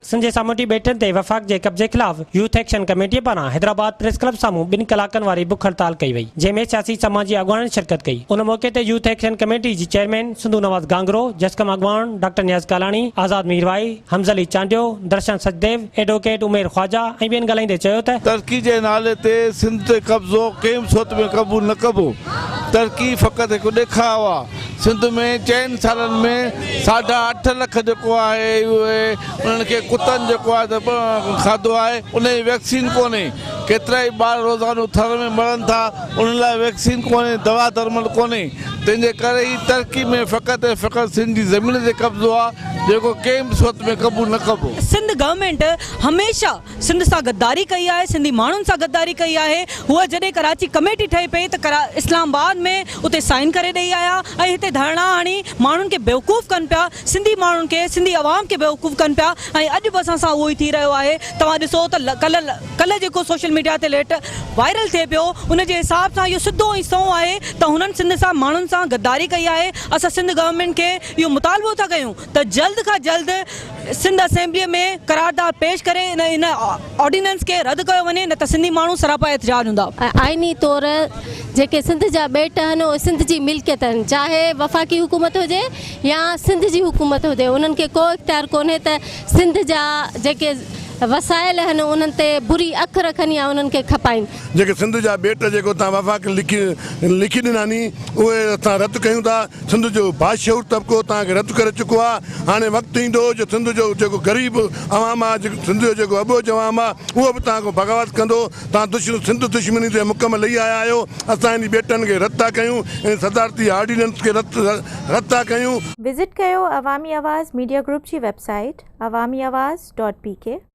सिंध जे सामूंडी ॿेटनि ते वफ़ाक़ जे कब्ज़े खिलाफ़ यूथ एक्शन कमेटी पारां हैदराबाद प्रेस क्लब साम्हूं 2 कलाकनि वारी बुख हड़ताल कई वई, जंहिंमें सियासी समाजी अॻवाननि शिरकत कई। उन मौके ते यूथ एक्शन कमेटी जी चेयरमैन सिंधु नवाज़ गांगरो, जसकम अॻवान डॉक्टर नियाज़ कालाणी, आज़ाद मीरवाई, हमज़ली चांडियो, दर्शन सचदेव, एडवोकेट उमेर ख्वाजा ऐं ॿियनि ॻाल्हाईंदे चयो त तरक़ी जे नाले ते सिंध ते कब्ज़ो कंहिं बि सूरत में क़बूल न कबो। तरक़ी फ़क़ति हिकु ॾेखाव आहे। सिंध में 4 सालनि में 8.5 लख जेको आहे उहे उन्हनि खे कुतनि जेको आहे त खाधो आहे, उन जी वैक्सीन कोन्हे। केतिरा ई ॿार रोज़ानो थर में मरनि था, उन लाइ वैक्सीन कोन्हे, दवा दरमल कोन्हे। तंहिंजे करे ई तरक़ी में फ़क़ति ऐं फ़क़ति सिंध जी ज़मीन ते कब्ज़ो आहे जेको कंहिं बि सूरत में क़बूल न कबो। सिंध गवर्नमेंट हमेशा सिंध सां गद्दारी कई आहे, सिंधी माण्हुनि सां गद्दारी कई आहे। हूअ जॾहिं कराची कमेटी ठही पई त इस्लामाबाद में उते साइन करे ॾेई आया ऐं हिते धरना हणी माण्हुनि खे बेवकूफ़ कनि पिया, सिंधी माण्हुनि खे, सिंधी अवाम खे बेवकूफ़ कनि पिया। ऐं अॼु बि असां सां उहो ई थी रहियो आहे। तव्हां ॾिसो त कल्ह जेको सोशल मीडिया ते लेट वायरल थिए पियो, उन जे हिसाब सां इहो सिधो ऐं सौ आहे त हुननि सिंध सां माण्हुनि सां गद्दारी कई आहे। असां सिंध गवर्नमेंट खे इहो मुतालबो था कयूं त जल्द खां जल्द सिंध असेंबलीअ में करारदाद पेश करे इन ऑर्डिनेंस खे रद्द कयो वञे, न त सिंधी माण्हू सरापा एहतिजाज हूंदा। आइनी तौर जेके सिंध जा ॿेट आहिनि उहे सिंध जी मिल्कियत आहिनि, चाहे वफ़ाक़ी हुकूमत हुजे या सिंध जी हुकूमत हुजे। उन्हनि खे को इख्तियार कोन्हे त सिंध जा जेके वसाइल आहिनि उन्हनि ते बुरी अख रखनि या उन्हनि खे खपाइनि। जेके सिंध जा ॿेट जेको तव्हां वफ़ाक़ लिखी ॾिना नी उहे असां रद्द कयूं था। सिंध जो बाशऊर तबिको तव्हांखे रद्द करे चुको आहे। हाणे वक़्तु ईंदो जो सिंध जो जेको ग़रीब अवाम आहे, सिंध जो जेको अबोज अवाम आहे, उहो बि तव्हां खां बग़ावत कंदो। तव्हां सिंध दुश्मनी ते मुकमल लही आया आहियो। असां इन ॿेटनि खे रद्द था कयूं, इन सदारती ऑर्डिनेंस खे रद्द था कयूं। विज़िट कयो अवामी आवाज़ मीडिया ग्रुप जी वेबसाइट awamiawaz.pk